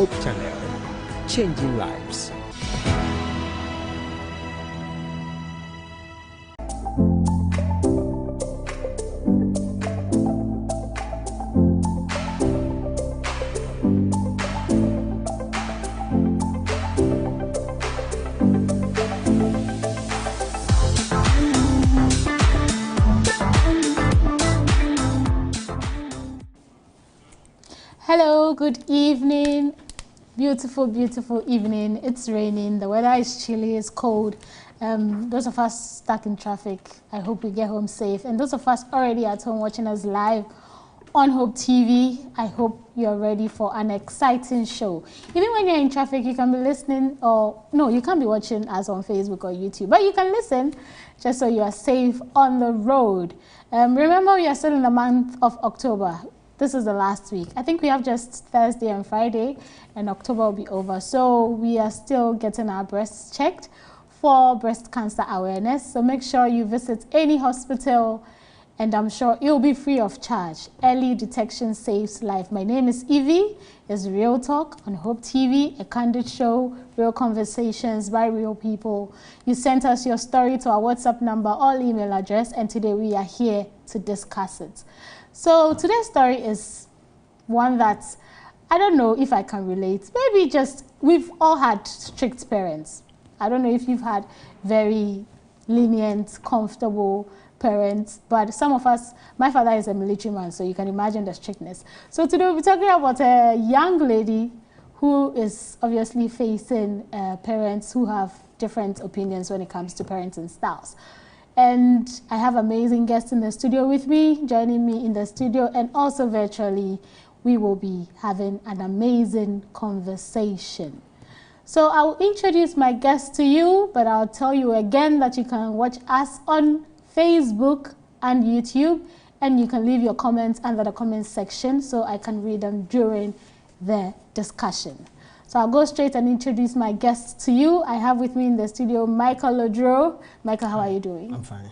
Hope Channel, changing lives. Hello, good evening. Beautiful, beautiful evening. It's raining. The weather is chilly, it's cold. Those of us stuck in traffic, I hope we get home safe. And those of us already at home watching us live on Hope TV, I hope you're ready for an exciting show. Even when you're in traffic, you can be listening, or no, you can't be watching us on Facebook or YouTube, but you can listen just so you are safe on the road. Remember, we are still in the month of October. This is the last week. I think we have just Thursday and Friday, and October will be over. So we are still getting our breasts checked for breast cancer awareness. So make sure you visit any hospital, and I'm sure it will be free of charge. Early detection saves life. My name is Evie. It's Real Talk on Hope TV, a candid show, real conversations by real people. You sent us your story to our WhatsApp number or email address, and today we are here to discuss it. So today's story is one that I don't know if I can relate. Maybe just we've all had strict parents. I don't know if you've had very lenient, comfortable parents, but some of us, my father is a military man, so you can imagine the strictness. So today we'll be talking about a young lady who is obviously facing parents who have different opinions when it comes to parenting styles. And I have amazing guests in the studio with me, joining me in the studio, and also virtually, we will be having an amazing conversation. So I'll introduce my guests to you, but I'll tell you again that you can watch us on Facebook and YouTube, and you can leave your comments under the comment section so I can read them during the discussion. So I'll go straight and introduce my guests to you. I have with me in the studio Michael Lodro. Michael, how are you doing? I'm fine.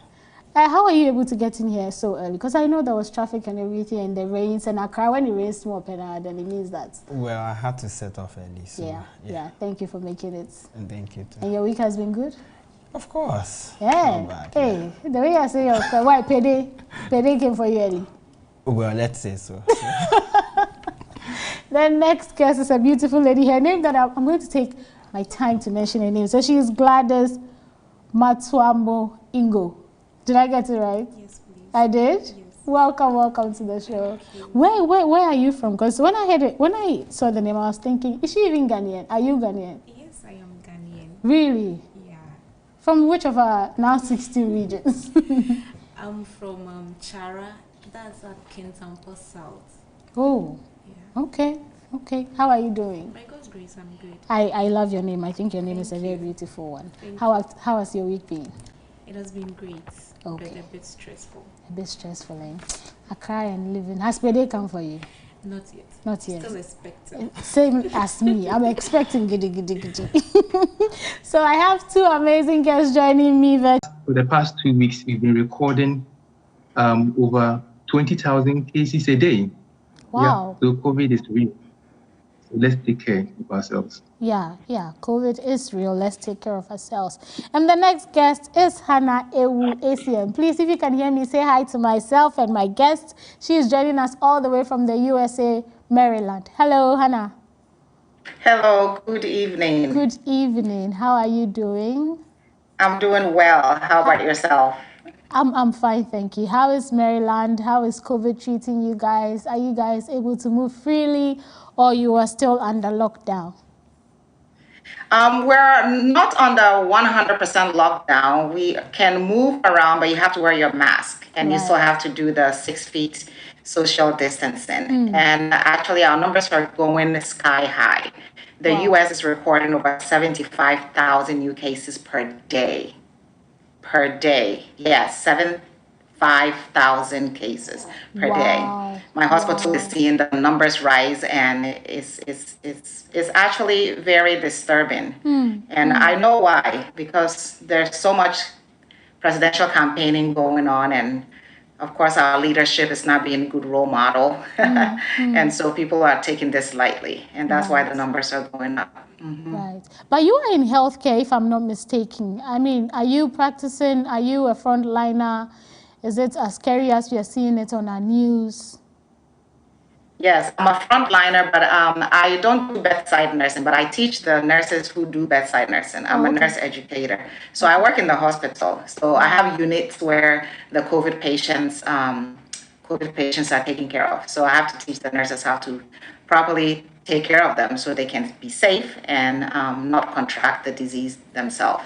How are you able to get in here so early? Because I know there was traffic and everything, and the rains, and Accra, when it rains more, then it means that. Well, I had to set off early, so yeah. Thank you for making it. And thank you too. And your week has been good? Of course. Yeah. Not bad, Hey, the way I say your why Pede came for you early. Well, let's say so. The next guest is a beautiful lady. Her name that I'm going to take my time to mention her name. So she is Gladys Matsuambo Ingo. Did I get it right? Yes, please. I did? Yes. Welcome to the show. Where are you from? Because when I saw the name, I was thinking, is she even Ghanaian? Are you Ghanaian? Yes, I am Ghanaian. Really? Yeah. From which of our now 16 regions? I'm from Chara. That's at Kintampo South. Oh. Yeah. Okay. How are you doing? By God's grace, I'm good. I love your name. I think your name is a Thank very you. beautiful one. Thank How has your week been? It has been great, Okay. but a bit stressful. A bit stressful, eh? I cry and living. Has Pede come for you? Not yet. Not yet. Still expecting. Same as me. I'm expecting giddy. So I have two amazing guests joining me. For the past 2 weeks, we've been recording over 20,000 cases a day. Wow. Yeah, so COVID is real. So let's take care of ourselves. Yeah. COVID is real. Let's take care of ourselves. And the next guest is Hannah Ewu ACM. Please, if you can hear me, say hi to myself and my guest. She is joining us all the way from the USA, Maryland. Hello, Hannah. Hello, good evening. Good evening. How are you doing? I'm doing well. How about yourself? I'm fine, thank you. How is Maryland? How is COVID treating you guys? Are you guys able to move freely, or you are still under lockdown? We're not under 100% lockdown. We can move around, but you have to wear your mask, and you still have to do the 6 feet social distancing. And actually, our numbers are going sky high. The U.S. is recording over 75,000 new cases per day. Yes, 75,000 cases per day. My hospital is seeing the numbers rise, and it's actually very disturbing. And I know why, because there's so much presidential campaigning going on, and of course, our leadership is not being a good role model. And so people are taking this lightly. And that's why the numbers are going up. Right. But you are in healthcare, if I'm not mistaken. I mean, are you practicing? Are you a frontliner? Is it as scary as we are seeing it on our news? Yes, I'm a frontliner, but I don't do bedside nursing, but I teach the nurses who do bedside nursing. I'm a nurse educator. So I work in the hospital. So I have units where the COVID patients are taken care of. So I have to teach the nurses how to properly take care of them so they can be safe and not contract the disease themselves.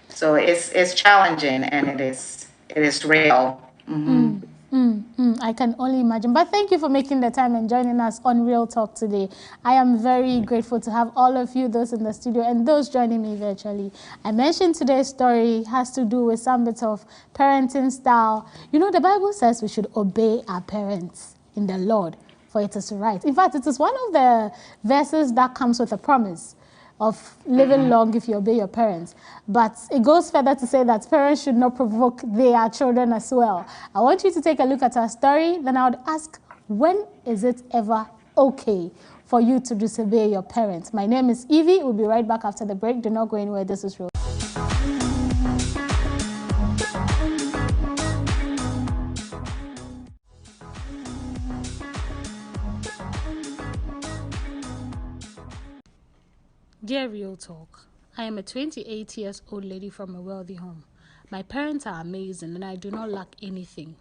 So it's challenging and it is real. I can only imagine. But thank you for making the time and joining us on Real Talk today. I am very grateful to have all of you, those in the studio and those joining me virtually. I mentioned today's story has to do with some bit of parenting style. You know, the Bible says we should obey our parents in the Lord, for it is right. In fact, it is one of the verses that comes with a promise of living long if you obey your parents. But it goes further to say that parents should not provoke their children as well. I want you to take a look at our story. Then I would ask, when is it ever okay for you to disobey your parents? My name is Evie. We'll be right back after the break. Do not go anywhere. This is Real. Dear Real Talk, I am a 28 years old lady from a wealthy home. My parents are amazing and I do not lack anything.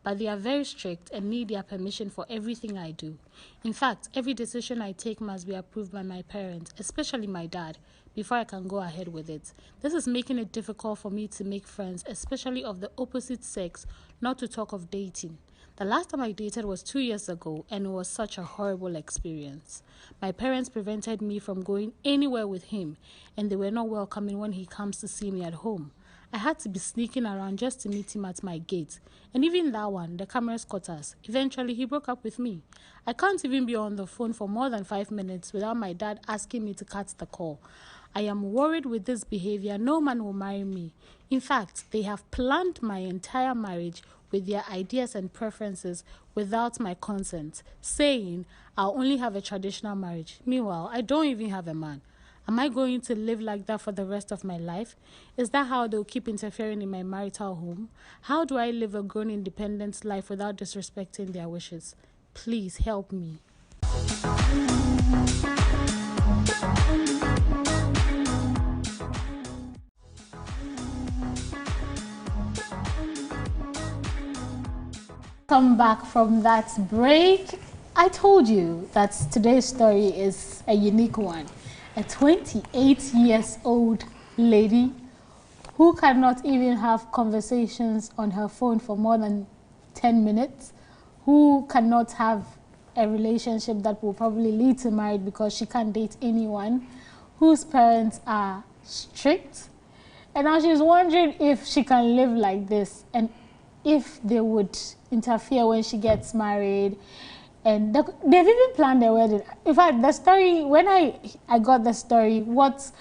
But they are very strict and need their permission for everything I do. In fact, every decision I take must be approved by my parents, especially my dad, before I can go ahead with it. This is making it difficult for me to make friends, especially of the opposite sex, not to talk of dating. The last time I dated was 2 years ago, and it was such a horrible experience. My parents prevented me from going anywhere with him, and they were not welcoming when he comes to see me at home. I had to be sneaking around just to meet him at my gate. And even that one, the cameras caught us. Eventually, he broke up with me. I can't even be on the phone for more than 5 minutes without my dad asking me to cut the call. I am worried with this behavior. No man will marry me. In fact, they have planned my entire marriage with their ideas and preferences without my consent, saying I'll only have a traditional marriage. Meanwhile, I don't even have a man. Am I going to live like that for the rest of my life? Is that how they'll keep interfering in my marital home? How do I live a grown independent life without disrespecting their wishes? Please help me. Come back from that break. I told you that today's story is a unique one. A 28 years old lady who cannot even have conversations on her phone for more than 10 minutes, who cannot have a relationship that will probably lead to marriage because she can't date anyone, whose parents are strict. And now she's wondering if she can live like this and if they would interfere when she gets married. And they've even planned their wedding. In fact, the story, when I got the story, what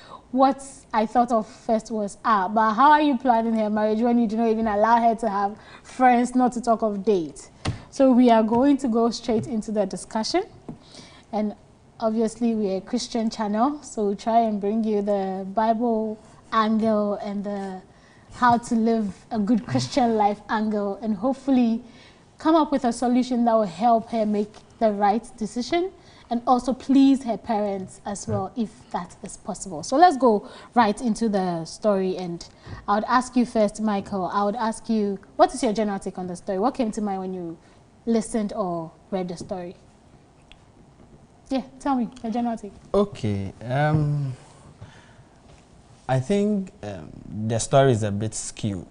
I thought of first was, but how are you planning her marriage when you do not even allow her to have friends, not to talk of dates? So we are going to go straight into the discussion. And obviously we're a Christian channel, so we'll try and bring you the Bible angle and the how to live a good Christian life angle, and hopefully come up with a solution that will help her make the right decision and also please her parents as well, if that is possible. So let's go right into the story. And I would ask you first, Michael, I would ask you, what is your general take on the story? What came to mind when you listened or read the story? Yeah, tell me, your general take. Okay. I think the story is a bit skewed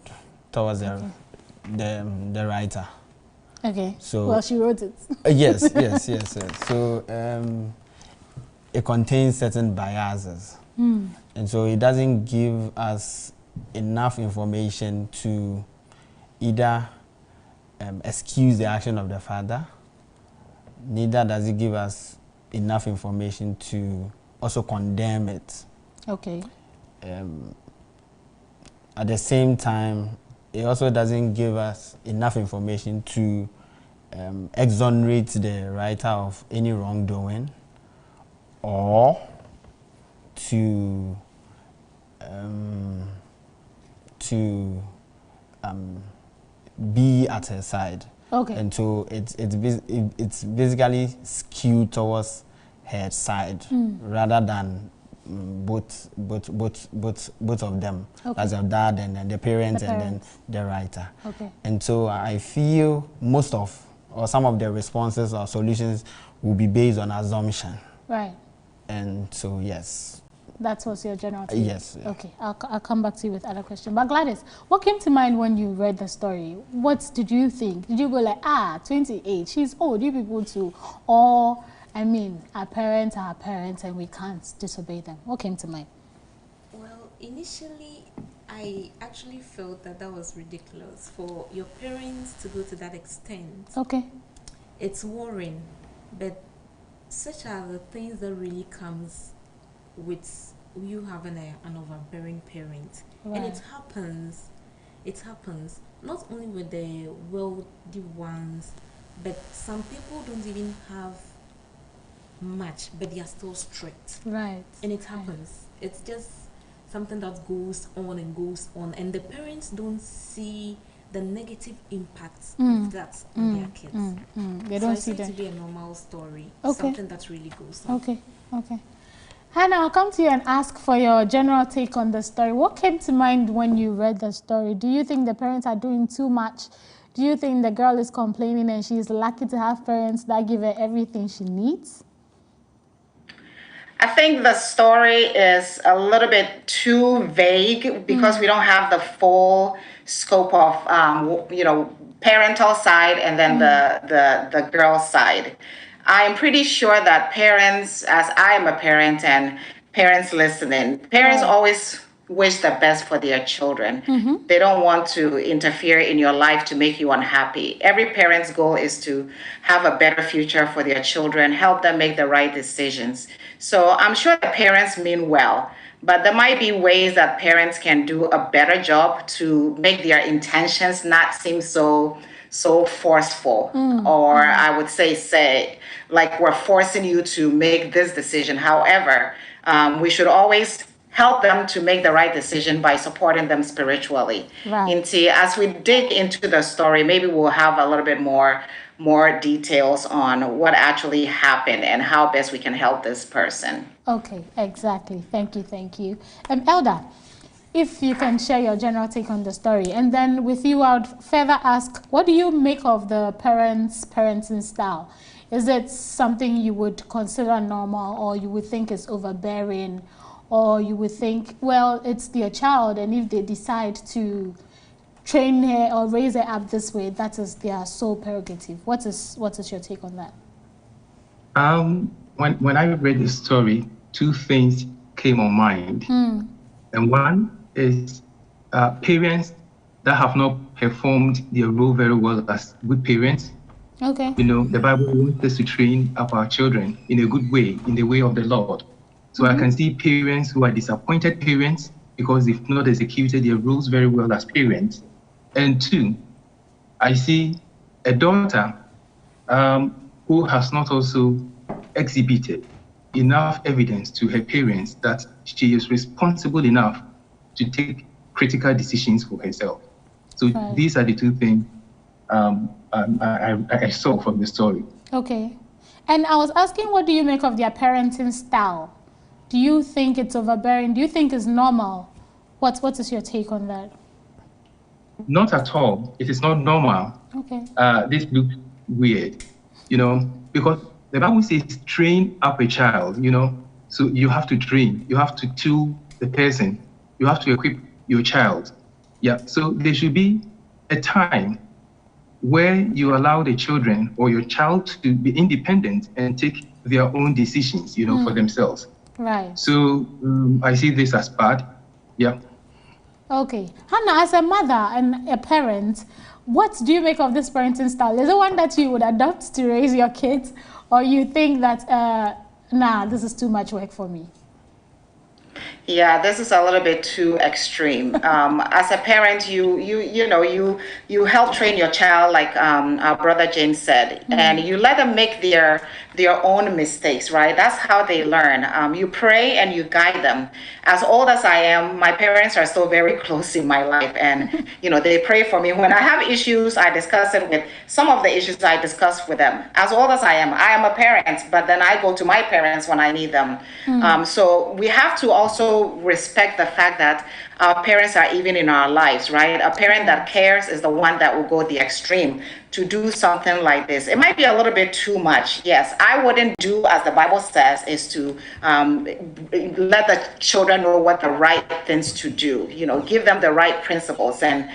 towards the writer. Okay. So, well, she wrote it. Yes. So it contains certain biases, and so it doesn't give us enough information to either excuse the action of the father, neither does it give us enough information to also condemn it. Okay. At the same time, it also doesn't give us enough information to exonerate the writer of any wrongdoing, or to be at her side. Okay. And so it's basically skewed towards her side rather than both of them, Okay. as a dad and then the parents and then the writer. Okay. And so I feel most of or some of the responses or solutions will be based on assumption. Right. And so yes. That was your general take? Yes. Yeah. Okay, I'll come back to you with other questions. But Gladys, what came to mind when you read the story? What did you think? Did you go like, 28, she's old, you people too? Or, I mean, our parents are our parents and we can't disobey them. What came to mind? Well, initially, I actually felt that that was ridiculous for your parents to go to that extent. Okay. It's worrying, but such are the things that really comes with you having an overbearing parent. Right. And it happens not only with the wealthy ones, but some people don't even have much, but they are still strict. Right. And it happens. It's just something that goes on and goes on, and the parents don't see the negative impacts of that on their kids. They don't see that to be a normal story. Okay. Something that really goes on. Okay. Hannah, I'll come to you and ask for your general take on the story. What came to mind when you read the story? Do you think the parents are doing too much? Do you think the girl is complaining and she's lucky to have parents that give her everything she needs? I think the story is a little bit too vague because we don't have the full scope of, parental side and then the girl's side. I'm pretty sure that parents, as I am a parent and parents listening, parents always wish the best for their children. They don't want to interfere in your life to make you unhappy. Every parent's goal is to have a better future for their children, help them make the right decisions. So I'm sure the parents mean well, but there might be ways that parents can do a better job to make their intentions not seem so forceful, or I would say like we're forcing you to make this decision. However, we should always help them to make the right decision by supporting them spiritually. Right. As we dig into the story, maybe we'll have a little bit more details on what actually happened and how best we can help this person. Okay, exactly. Thank you. Elder, if you can share your general take on the story. And then with you, I would further ask, what do you make of the parenting style? Is it something you would consider normal, or you would think is overbearing, or you would think, well, it's their child, and if they decide to train her or raise her up this way, that is their sole prerogative? What is your take on that? When I read the story, two things came on mind. And one is parents that have not performed their role very well as good parents. Okay. The Bible wants us to train up our children in a good way, in the way of the Lord. So I can see parents who are disappointed parents because they've not executed their roles very well as parents. And two, I see a daughter who has not also exhibited enough evidence to her parents that she is responsible enough to take critical decisions for herself. So these are the two things I saw from the story. Okay. And I was asking, what do you make of their parenting style? Do you think it's overbearing? Do you think it's normal? What is your take on that? Not at all. It is not normal. Okay. This looks weird, because the Bible says train up a child, so you have to train, you have to tool the person, you have to equip your child. Yeah, so there should be a time where you allow the children or your child to be independent and take their own decisions, for themselves. Right. So I see this as bad. Yeah. Okay. Hannah, as a mother and a parent, what do you make of this parenting style? Is it one that you would adopt to raise your kids, or you think that, this is too much work for me? Yeah, this is a little bit too extreme. As a parent, you help train your child, like our brother James said, and you let them make their own mistakes, right? That's how they learn. You pray and you guide them. As old as I am, my parents are still very close in my life, and they pray for me. When I have issues, I discuss it with some of the issues I discuss with them. As old as I am a parent, but then I go to my parents when I need them. So we have to also respect the fact that our parents are even in our lives, right? A parent that cares is the one that will go the extreme to do something like this. It might be a little bit too much. Yes, I wouldn't do as the Bible says, is to let the children know what the right things to do. Give them the right principles and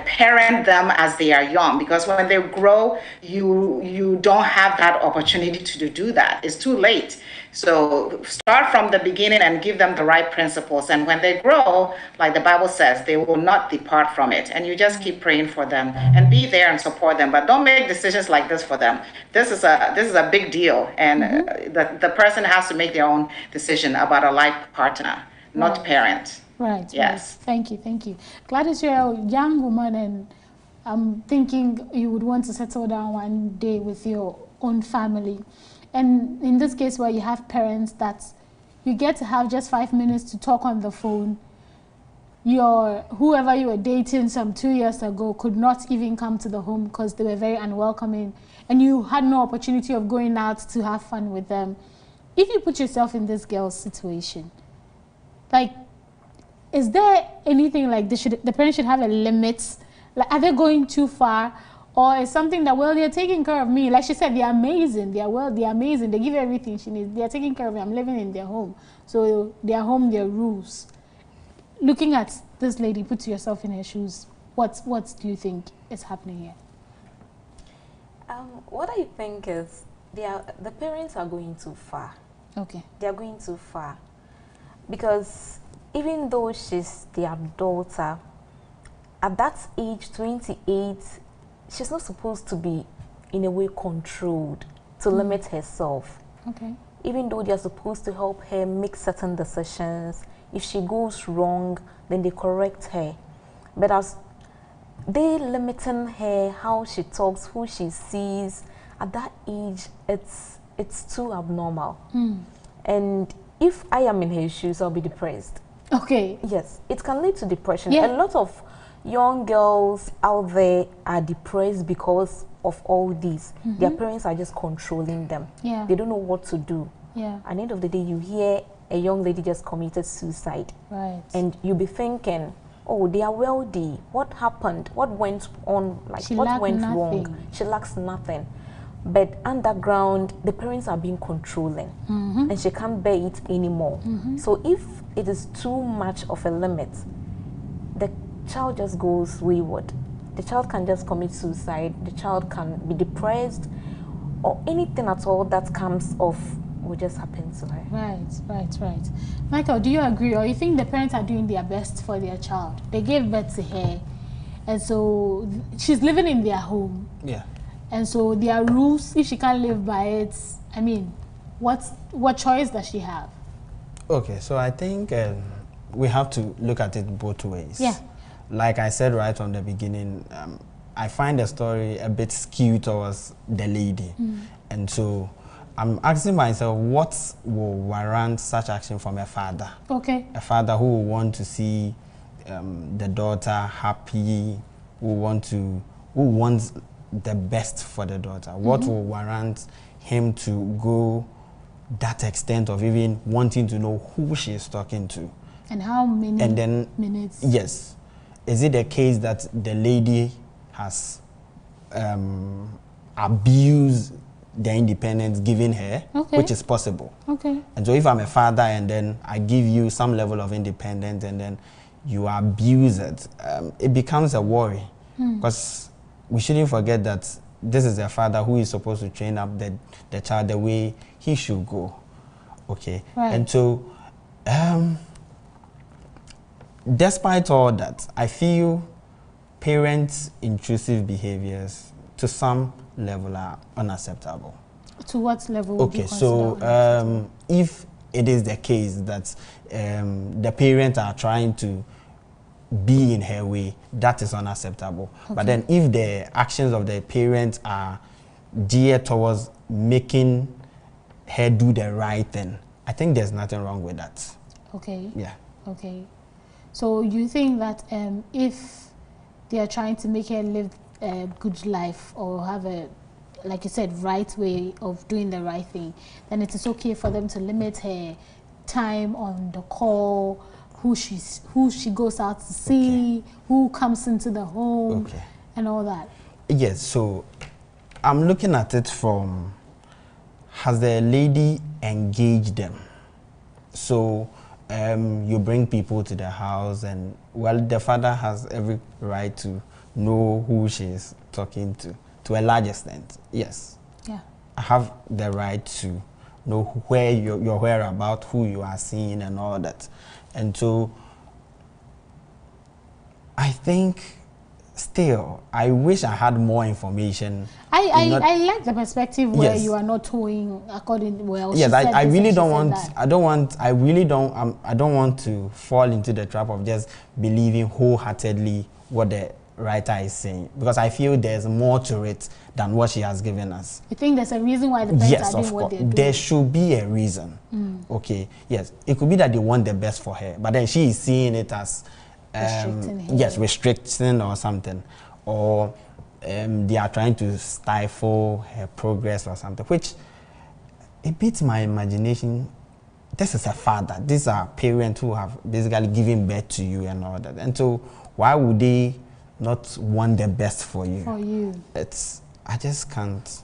parent them as they are young. Because when they grow, you don't have that opportunity to do that. It's too late. So start from the beginning and give them the right principles. And when they grow, like the Bible says, they will not depart from it. And you just keep praying for them and be there and support them. But don't make decisions like this for them. This is a big deal. And the person has to make their own decision about a life partner, not parent. Right. Yes. Right. Thank you. Gladys, you're a young woman, and I'm thinking you would want to settle down one day with your own family. And in this case where you have parents that you get to have just 5 minutes to talk on the phone, whoever you were dating some 2 years ago could not even come to the home because they were very unwelcoming, and you had no opportunity of going out to have fun with them. If you put yourself in this girl's situation, like, is there anything like the parents should have a limit? Like, are they going too far? Or is something that, well, they're taking care of me. Like she said, they're amazing. They're amazing. They give her everything she needs. They're taking care of me. I'm living in their home. So their home, their rules. Looking at this lady, put yourself in her shoes. What do you think is happening here? What I think is the parents are going too far. Okay. They are going too far. Because even though she's their daughter, at that age, 28, she's not supposed to be, in a way, controlled to limit herself. Okay. Even though they're supposed to help her make certain decisions, if she goes wrong, then they correct her. But as they limiting her, how she talks, who she sees, at that age, it's too abnormal. And if I am in her shoes, I'll be depressed. Okay. Yes, it can lead to depression. Yeah. A lot of young girls out there are depressed because of all this. Their parents are just controlling them. Yeah. They don't know what to do. Yeah. At the end of the day, you hear a young lady just committed suicide. Right. And you'll be thinking, oh, they are wealthy. What happened? What went on? Like, what went wrong? She lacks nothing. But underground, the parents are being controlling. And she can't bear it anymore. So if it is too much of a limit, the child just goes wayward. The child can just commit suicide. The child can be depressed, or anything at all that comes off will just happen to her. Right. Michael, do you agree, or you think the parents are doing their best for their child? They gave birth to her, and so she's living in their home. Yeah. And so there are rules. If she can't live by it, I mean, what choice does she have? Okay, so I think we have to look at it both ways. Yeah. Like I said right from the beginning, I find the story a bit skewed towards the lady. And so I'm asking myself, what will warrant such action from a father? Okay. A father who will want to see the daughter happy, who wants the best for the daughter. What will warrant him to go that extent of even wanting to know who she is talking to? And how many minutes? Yes. Is it the case that the lady has abused the independence given her, which is possible? Okay. And so if I'm a father and then I give you some level of independence and then you abuse it, it becomes a worry. Because we shouldn't forget that this is a father who is supposed to train up the child the way he should go. Okay. Right. And so despite all that, I feel parents' intrusive behaviors to some level are unacceptable. To what level would you Okay, consider so if it is the case that the parents are trying to be in her way, that is unacceptable. Okay. But then if the actions of the parents are geared towards making her do the right thing, I think there's nothing wrong with that. Okay. Yeah. Okay. So you think that if they are trying to make her live a good life or have a, like you said, right way of doing the right thing, then it is okay for them to limit her time on the call, who she goes out to see, who comes into the home, and all that. Yes, so I'm looking at it from, has the lady engaged them? So you bring people to the house, and well, the father has every right to know who she is talking to a large extent. Yes. Yeah. I have the right to know where your whereabouts, who you are seeing, and all that. And so I think still, I wish I had more information. I like the perspective where you are not towing according Yes, I really don't want. I don't want to fall into the trap of just believing wholeheartedly what the writer is saying, because I feel there's more to it than what she has given us. You think there's a reason why the parents are doing what they're doing? There should be a reason. Okay, yes, it could be that they want the best for her, but then she is seeing it as restricting or something, or they are trying to stifle her progress or something, which it beats my imagination. This is a father. These are parents who have basically given birth to you and all that, and so why would they not want the best for you? I just can't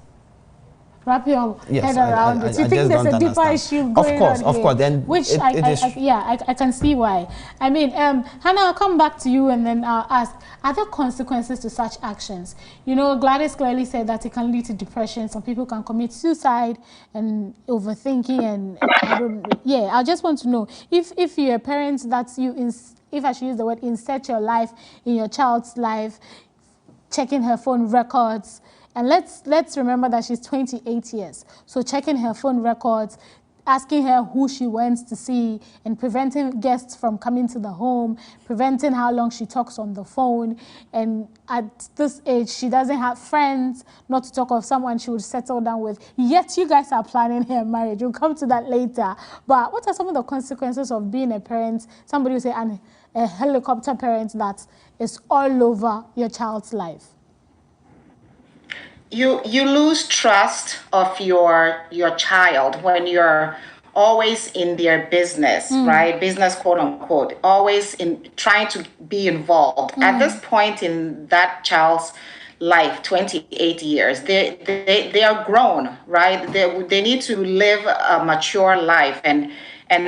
wrap your head around it. You think there's a deeper issue going on here? Of course. Then which I can see why. I mean, Hannah, I'll come back to you and then I'll ask, are there consequences to such actions? You know, Gladys clearly said that it can lead to depression. Some people can commit suicide and overthinking, and I just want to know if you're a parent that if I should use the word, insert your life in your child's life, checking her phone records. And let's remember that she's 28 years. So checking her phone records, asking her who she went to see, and preventing guests from coming to the home, preventing how long she talks on the phone. And at this age, she doesn't have friends, not to talk of someone she would settle down with. Yet you guys are planning her marriage. We'll come to that later. But what are some of the consequences of being a parent? Somebody will say, a helicopter parent that is all over your child's life. You lose trust of your child when you're always in their business, right? Business, quote unquote, always in trying to be involved. At this point in that child's life, 28 years, they are grown, right? They need to live a mature life and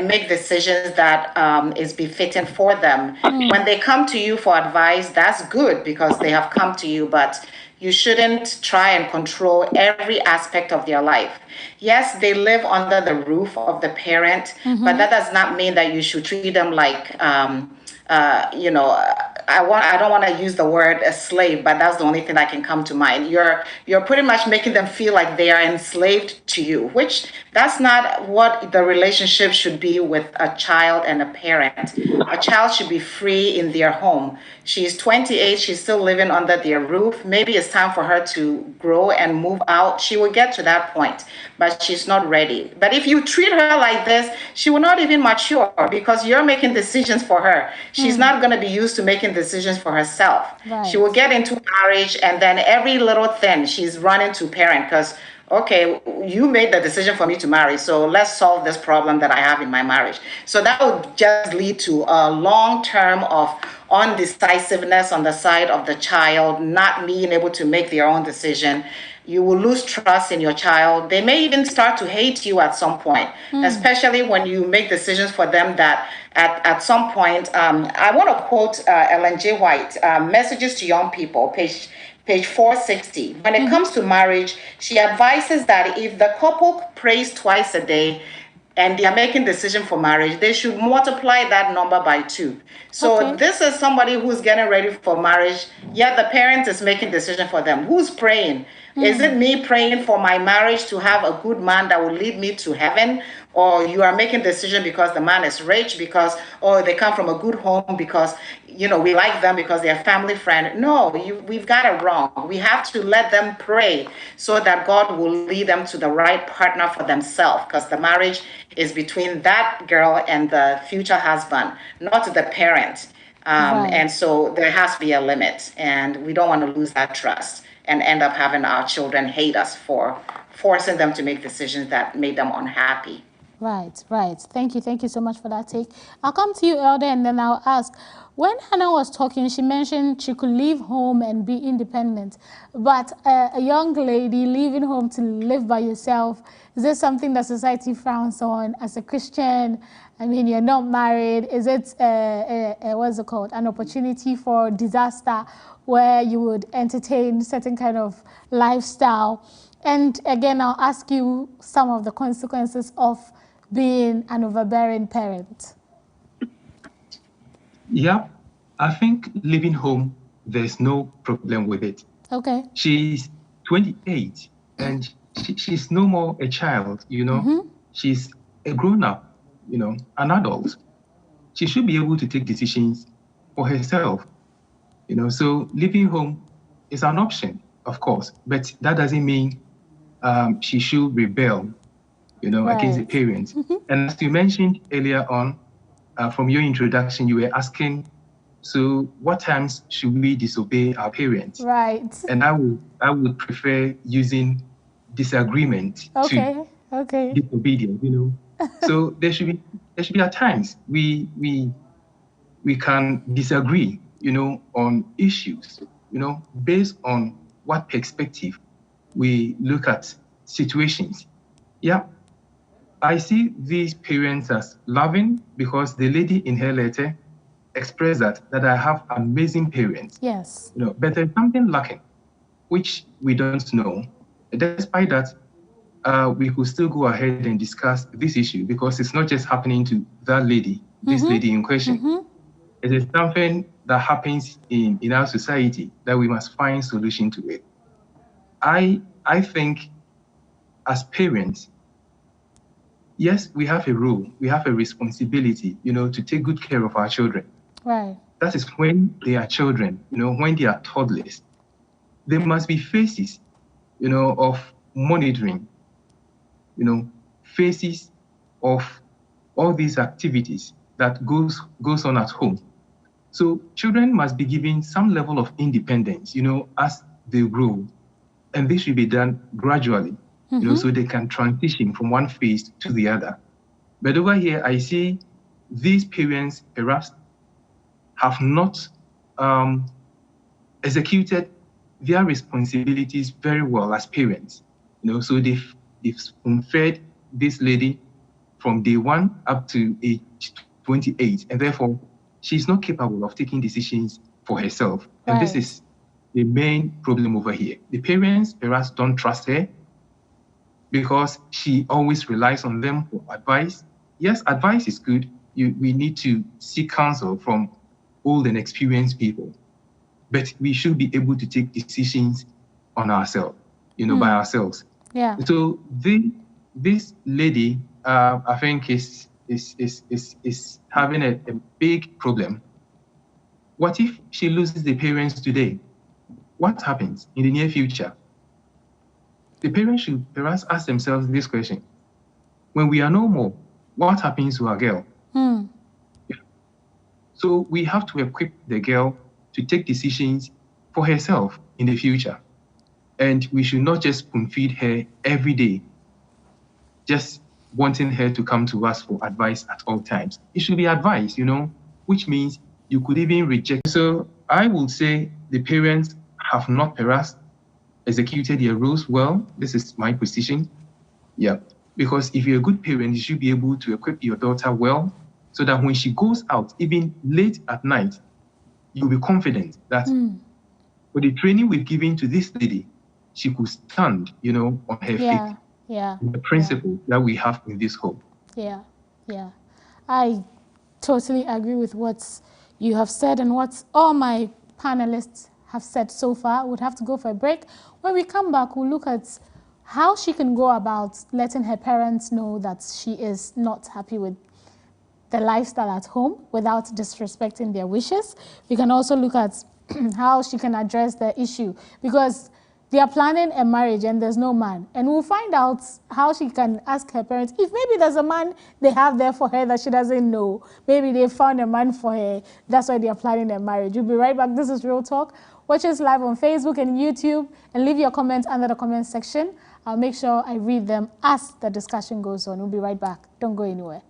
make decisions that is befitting for them. When they come to you for advice, that's good because they have come to you, but you shouldn't try and control every aspect of their life. Yes, they live under the roof of the parent, but that does not mean that you should treat them like, I don't want to use the word a slave, but that's the only thing that can come to mind. You're pretty much making them feel like they are enslaved to you, which that's not what the relationship should be with a child and a parent. A child should be free in their home. She's 28, she's still living under their roof. Maybe it's time for her to grow and move out. She will get to that point, but she's not ready. But if you treat her like this, she will not even mature because you're making decisions for her. She's not going to be used to making decisions for herself. Right. She will get into marriage, and then every little thing she's running to parent because, okay, you made the decision for me to marry, so let's solve this problem that I have in my marriage. So that would just lead to a long term of undecisiveness on the side of the child, not being able to make their own decision. You will lose trust in your child. They may even start to hate you at some point, especially when you make decisions for them that at some point, I want to quote Ellen J. White, Messages to Young People, page 460. When it comes to marriage, she advises that if the couple prays twice a day, and they are making decision for marriage, they should multiply that number by 2. So this is somebody who's getting ready for marriage. Yeah, the parent is making decision for them. Who's praying? Is it me praying for my marriage to have a good man that will lead me to heaven? Or you are making decision because the man is rich, because, or they come from a good home, because, you know, we like them because they're family friend? No, we've got it wrong. We have to let them pray so that God will lead them to the right partner for themselves, because the marriage is between that girl and the future husband, not the parent. And so there has to be a limit, and we don't want to lose that trust and end up having our children hate us for forcing them to make decisions that made them unhappy. Right. Thank you so much for that take. I'll come to you, Elder, and then I'll ask. When Hannah was talking, she mentioned she could leave home and be independent. But a young lady leaving home to live by yourself, is this something that society frowns on as a Christian? I mean, you're not married. Is it, what's it called, an opportunity for disaster where you would entertain certain kind of lifestyle? And again, I'll ask you some of the consequences of being an overbearing parent. Yeah, I think living home, there's no problem with it. Okay. She's 28 and she's no more a child, you know. She's a grown-up, you know, an adult. She should be able to take decisions for herself, you know. So living home is an option, of course, but that doesn't mean she should rebel, you know, against the parents. And as you mentioned earlier on, from your introduction, you were asking, so what times should we disobey our parents? Right. And I would prefer using disagreement to disobedience, you know. So there should be at times we can disagree, you know, on issues, you know, based on what perspective we look at situations. Yeah, I see these parents as loving because the lady in her letter expressed that I have amazing parents. Yes. You know, but there's something lacking, which we don't know. Despite that, we could still go ahead and discuss this issue because it's not just happening to that lady, this lady in question. It is something that happens in our society that we must find solution to it. I think as parents, yes, we have a role, we have a responsibility, you know, to take good care of our children. Right. That is when they are children, you know, when they are toddlers. There must be phases, you know, of monitoring, you know, phases of all these activities that goes on at home. So children must be given some level of independence, you know, as they grow. And this should be done gradually, you know, so they can transition from one phase to the other. But over here, I see these parents perhaps have not executed their responsibilities very well as parents. You know, so they've spoon-fed this lady from day 1 up to age 28, and therefore she's not capable of taking decisions for herself. And this is the main problem over here. The parents perhaps don't trust her because she always relies on them for advice. Yes, advice is good. We need to seek counsel from old and experienced people, but we should be able to take decisions on ourselves, you know, by ourselves. Yeah. So this lady, I think is having a big problem. What if she loses the parents today? What happens in the near future? The parents should perhaps ask themselves this question. When we are no more, what happens to our girl? Yeah. So we have to equip the girl to take decisions for herself in the future. And we should not just spoon feed her every day, just wanting her to come to us for advice at all times. It should be advice, you know, which means you could even reject. So I would say the parents have not perhaps executed their roles well. This is my position. Yeah. Because if you're a good parent, you should be able to equip your daughter well so that when she goes out, even late at night, you'll be confident that for the training we've given to this lady, she could stand, you know, on her feet. Yeah. The principle that we have in this home. Yeah, yeah. I totally agree with what you have said and what all my panelists have said so far. We'd have to go for a break. When we come back, we'll look at how she can go about letting her parents know that she is not happy with the lifestyle at home without disrespecting their wishes. We can also look at how she can address the issue, because they are planning a marriage and there's no man. And we'll find out how she can ask her parents if maybe there's a man they have there for her that she doesn't know. Maybe they found a man for her. That's why they are planning a marriage. We'll be right back. This is Real Talk. Watch us live on Facebook and YouTube, and leave your comments under the comment section. I'll make sure I read them as the discussion goes on. We'll be right back. Don't go anywhere.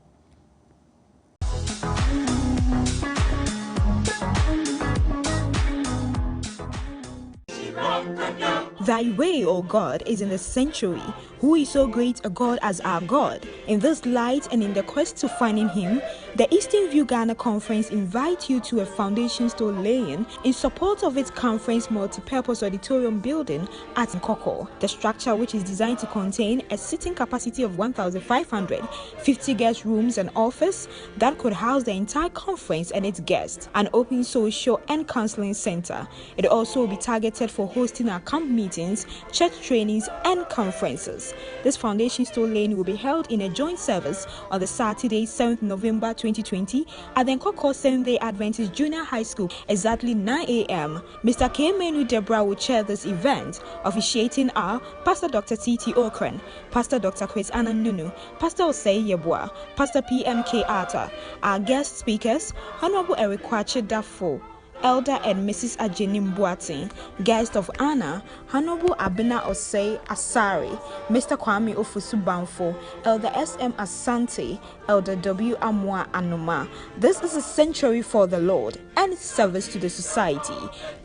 Thy way, O God, is in the sanctuary. Who is so great a God as our God? In this light and in the quest to finding Him, the Eastern View Ghana Conference invites you to a foundation stone laying in support of its conference multi-purpose auditorium building at Nkoko. The structure, which is designed to contain a seating capacity of 1,500, 50 guest rooms and office that could house the entire conference and its guests, an open social and counseling center. It also will be targeted for hosting our camp meetings, church trainings, and conferences. This foundation stone laying will be held in a joint service on the Saturday, 7th November 2020 at the Nkoko Seventh-day Adventist Junior High School, exactly 9 a.m. Mr. K. Menu Deborah will chair this event. Officiating are Pastor Dr. T.T. Okran, Pastor Dr. Chris Ananunu, Pastor Osei Yeboah, Pastor P.M.K. Arthur. Our guest speakers, Honorable Eric Kwache Dafo, Elder and Mrs. Ajenim Boatin. Guest of honor, Honorable Abena Osei Asari, Mr. Kwame Ofusu Banfo, Elder S.M. Asante, Elder W. Amwa Anoma. This is a sanctuary for the Lord and service to the society.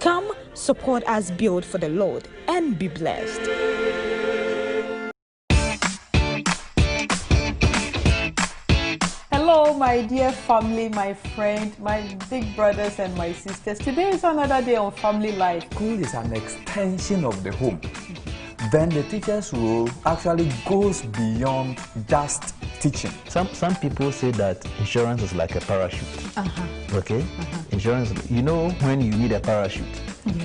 Come, support us build for the Lord, and be blessed. Hello, my dear family, my friend, my big brothers and my sisters. Today is another day on Family Life. School is an extension of the home. Then the teacher's role actually goes beyond just teaching. Some people say that insurance is like a parachute. Okay? Insurance, you know when you need a parachute?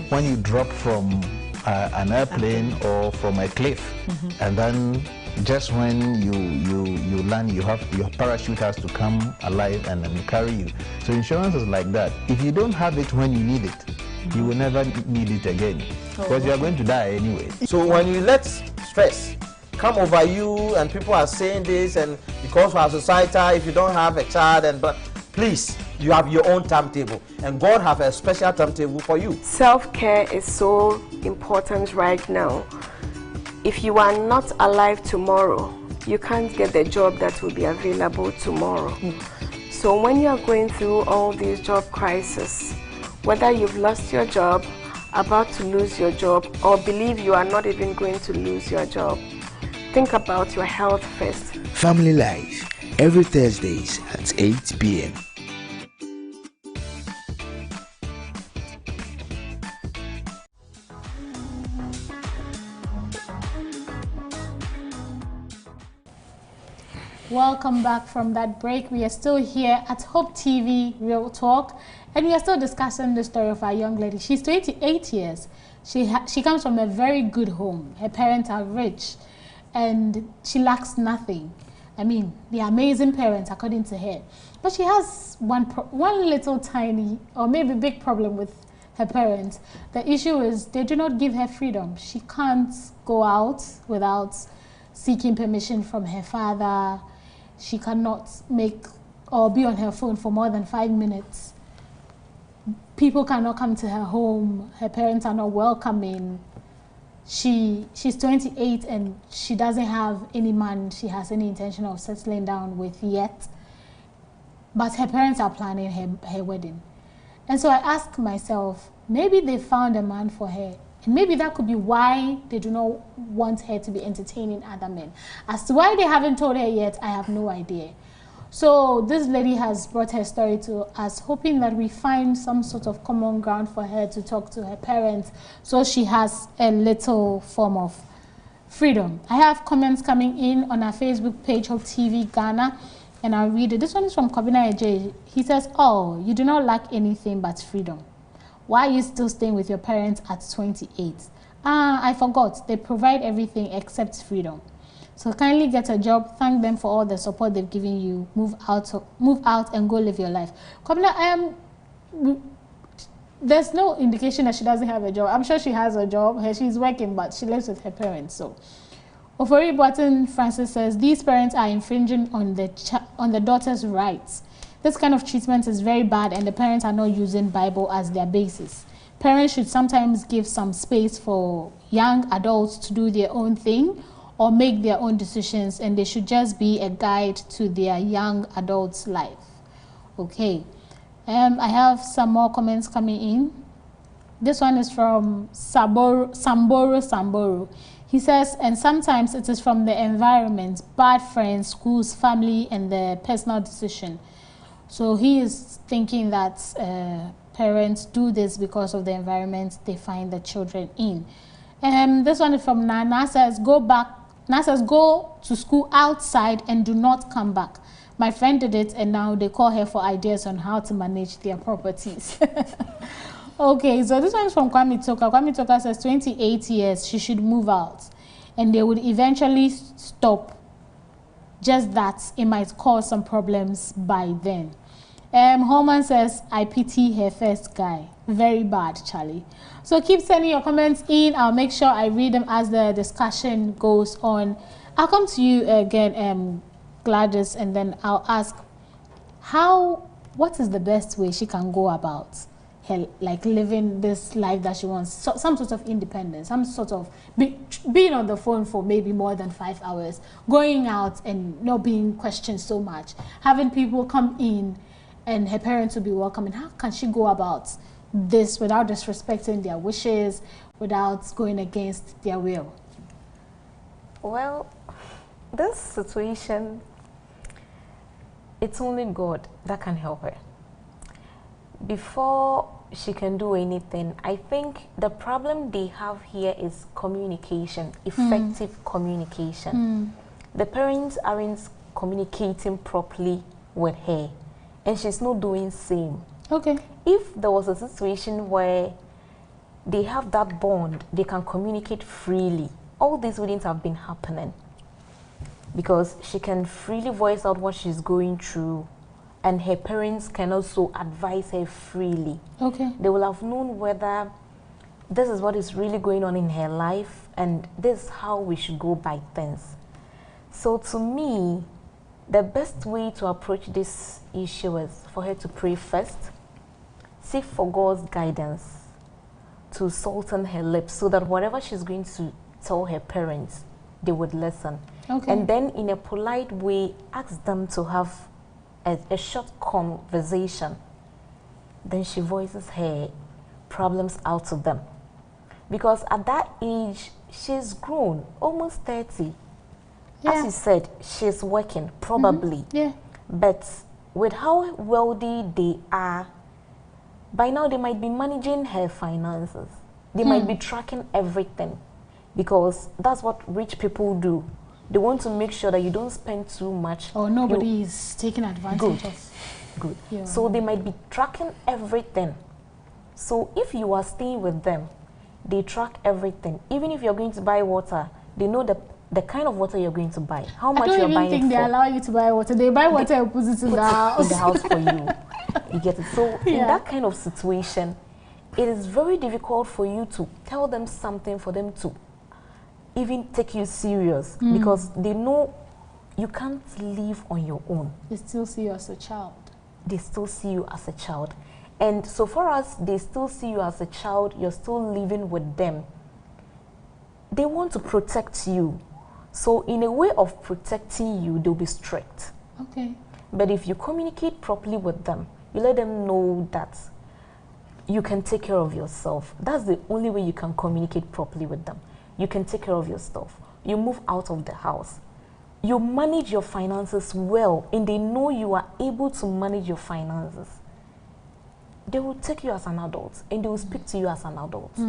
When you drop from an airplane or from a cliff, and then just when you land, your parachute has to come alive and then carry you. So insurance is like that. If you don't have it when you need it, you will never need it again, because you are going to die anyway. So when you let stress come over you and people are saying this, and because for our society, if you don't have a child, but please, you have your own timetable, and God have a special timetable for you. Self-care is so important right now. If you are not alive tomorrow, you can't get the job that will be available tomorrow. So when you are going through all these job crises, whether you've lost your job, about to lose your job, or believe you are not even going to lose your job, think about your health first. Family Life, every Thursdays at 8 p.m. Welcome back from that break. We are still here at Hope TV Real Talk, and we are still discussing the story of our young lady. She's 28 years. She comes from a very good home. Her parents are rich, and she lacks nothing. I mean, they're amazing parents according to her. But she has one little tiny, or maybe big problem with her parents. The issue is they do not give her freedom. She can't go out without seeking permission from her father. She cannot make or be on her phone for more than 5 minutes. People cannot come to her home. Her parents are not welcoming. She's 28 and she doesn't have any man she has any intention of settling down with yet. But her parents are planning her wedding. And so I asked myself, maybe they found a man for her. And maybe that could be why they do not want her to be entertaining other men. As to why they haven't told her yet, I have no idea. So this lady has brought her story to us, hoping that we find some sort of common ground for her to talk to her parents, so she has a little form of freedom. I have comments coming in on our Facebook page of TV Ghana, and I'll read it. This one is from Kobina AJ. He says, oh, you do not lack anything but freedom. Why are you still staying with your parents at 28? I forgot. They provide everything except freedom. So kindly get a job. Thank them for all the support they've given you. Move out and go live your life. Kobina, there's no indication that she doesn't have a job. I'm sure she has a job. She's working, but she lives with her parents. So, Ofori Button Francis says these parents are infringing on the daughter's rights. This kind of treatment is very bad, and the parents are not using Bible as their basis. Parents should sometimes give some space for young adults to do their own thing or make their own decisions, and they should just be a guide to their young adults' life. Okay. I have some more comments coming in. This one is from Samboro. He says, and sometimes it is from the environment, bad friends, schools, family, and the personal decision. So he is thinking that parents do this because of the environment they find the children in. This one is from Nana. Says, go to school outside and do not come back. My friend did it, and now they call her for ideas on how to manage their properties. Okay, so this one is from Kwame Toka. Kwame Toka says 28 years, she should move out. And they would eventually stop. Just that it might cause some problems by then. Holman says, I pity her first guy. Very bad, Charlie. So keep sending your comments in. I'll make sure I read them as the discussion goes on. I'll come to you again, Gladys, and then I'll ask what is the best way she can go about her, like, living this life that she wants, some sort of independence, some sort of being on the phone for maybe more than 5 hours, going out and not being questioned so much, having people come in and her parents will be welcoming. How can she go about this without disrespecting their wishes, without going against their will? Well, this situation, it's only God that can help her. Before she can do anything, I think the problem they have here is communication, effective communication. The parents aren't communicating properly with her, and she's not doing same. Okay. If there was a situation where they have that bond, they can communicate freely, all this wouldn't have been happening. Because she can freely voice out what she's going through, and her parents can also advise her freely. Okay. They will have known whether this is what is really going on in her life, and this is how we should go by things. So to me, the best way to approach this issue is for her to pray first, seek for God's guidance to soften her lips so that whatever she's going to tell her parents, they would listen. Okay. And then in a polite way, ask them to have a short conversation. Then she voices her problems out to them. Because at that age, she's grown, almost 30. Yeah. As you said, she's working, probably. Yeah. But with how wealthy they are, by now they might be managing her finances. They might be tracking everything, because that's what rich people do. They want to make sure that you don't spend too much. Or nobody is taking advantage of. Good. Yeah. So they might be tracking everything. So if you are staying with them, they track everything. Even if you're going to buy water, they know the kind of water you're going to buy, how much you're buying it for. I don't even think they allow you to buy water. They buy water and put it in the house. In the house for you. You get it. So in that kind of situation, it is very difficult for you to tell them something for them to even take you serious, because they know you can't live on your own. They still see you as a child. They still see you as a child. And so for us, they still see you as a child, you're still living with them. They want to protect you. So in a way of protecting you, they'll be strict. Okay. But if you communicate properly with them, you let them know that you can take care of yourself. That's the only way you can communicate properly with them. You can take care of your stuff. You move out of the house. You manage your finances well, and they know you are able to manage your finances. They will take you as an adult, and they will speak to you as an adult.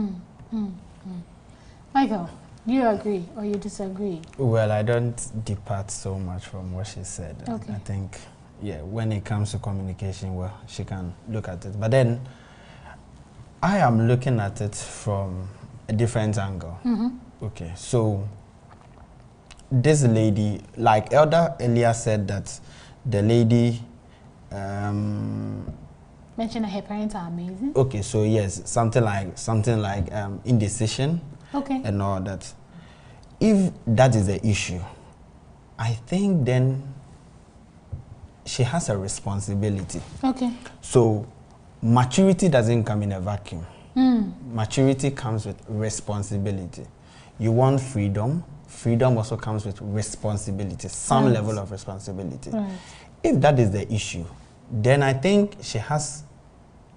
Michael, Do you agree or you disagree? Well, I don't depart so much from what she said. Okay. I think, yeah, when it comes to communication, well, she can look at it. But then, I am looking at it from a different angle. Okay, so this lady, like Elder earlier said that the lady mentioned that her parents are amazing. Okay, so yes, something like indecision. Okay. And all that. If that is the issue, I think then she has a responsibility. Okay. So maturity doesn't come in a vacuum. Maturity comes with responsibility. You want freedom. Freedom also comes with responsibility, some level of responsibility. Right. If that is the issue, then I think she has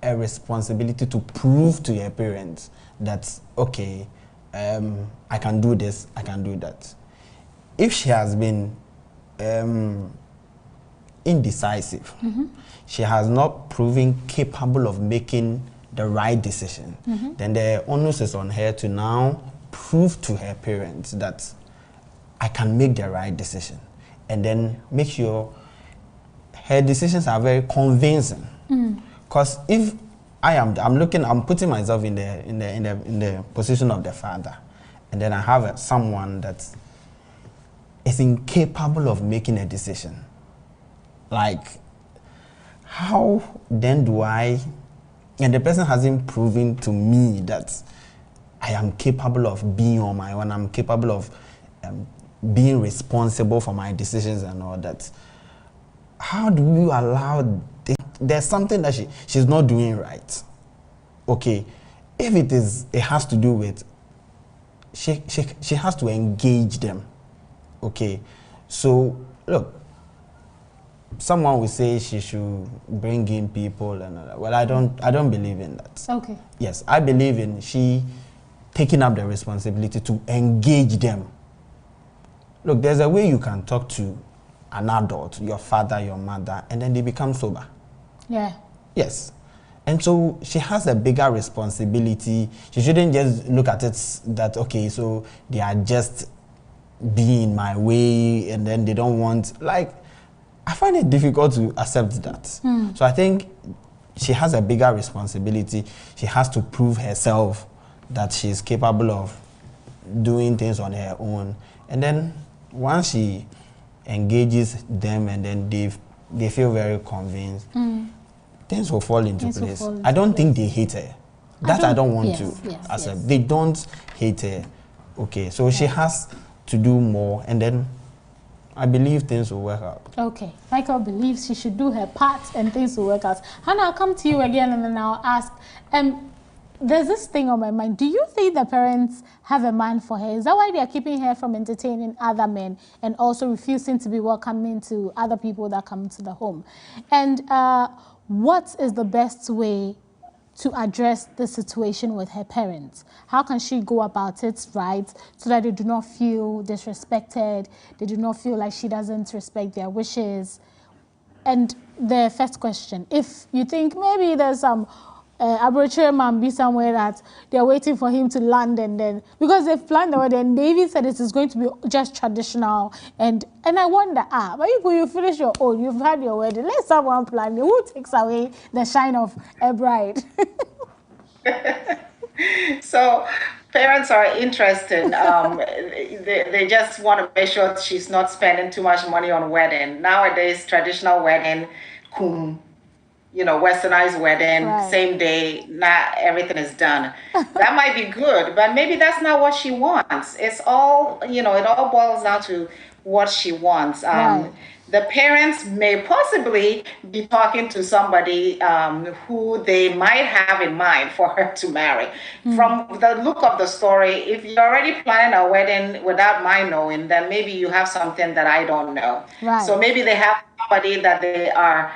a responsibility to prove to her parents that, okay, I can do this, I can do that. If she has been indecisive, she has not proven capable of making the right decision, then the onus is on her to now prove to her parents that I can make the right decision, and then make sure her decisions are very convincing. Because if I'm putting myself in the position of the father, and then I have someone that is incapable of making a decision. Like, how then do I? And the person hasn't proven to me that I am capable of being on my own. I'm capable of being responsible for my decisions and all that. How do you allow? There's something that she's not doing right. Okay, if it has to do with she has to engage them. Okay, so look, someone will say she should bring in people and all that. Well, I don't believe in that. Okay. Yes, I believe in she taking up the responsibility to engage them. Look, there's a way you can talk to an adult, your father, your mother, and then they become sober. Yeah. Yes. And so she has a bigger responsibility. She shouldn't just look at it that, okay, so they are just being my way and then they don't want, like, I find it difficult to accept that. So I think she has a bigger responsibility. She has to prove herself that she's capable of doing things on her own. And then once she engages them and then they feel very convinced, things will fall into place. I don't think they hate her. That I don't want to accept. They don't hate her. Okay, so she has to do more, and then I believe things will work out. Okay, Michael believes she should do her part and things will work out. Hannah, I'll come to you again and then I'll ask, there's this thing on my mind. Do you think the parents have a man for her? Is that why they are keeping her from entertaining other men and also refusing to be welcoming to other people that come to the home? And what is the best way to address the situation with her parents? How can she go about it, right, so that they do not feel disrespected, they do not feel like she doesn't respect their wishes? And the first question, if you think maybe there's some arbitrary man be somewhere that they're waiting for him to land, and then because they've planned the wedding, they even said it is going to be just traditional, and I wonder, but you finish your own, you've had your wedding, let someone plan it. Who takes away the shine of a bride? So parents are interested. They just want to make sure she's not spending too much money on wedding. Nowadays, traditional wedding, westernized wedding, same day, not everything is done. That might be good, but maybe that's not what she wants. It's all, it all boils down to what she wants. The parents may possibly be talking to somebody who they might have in mind for her to marry. From the look of the story, if you're already planning a wedding without my knowing, then maybe you have something that I don't know. So maybe they have somebody that they are,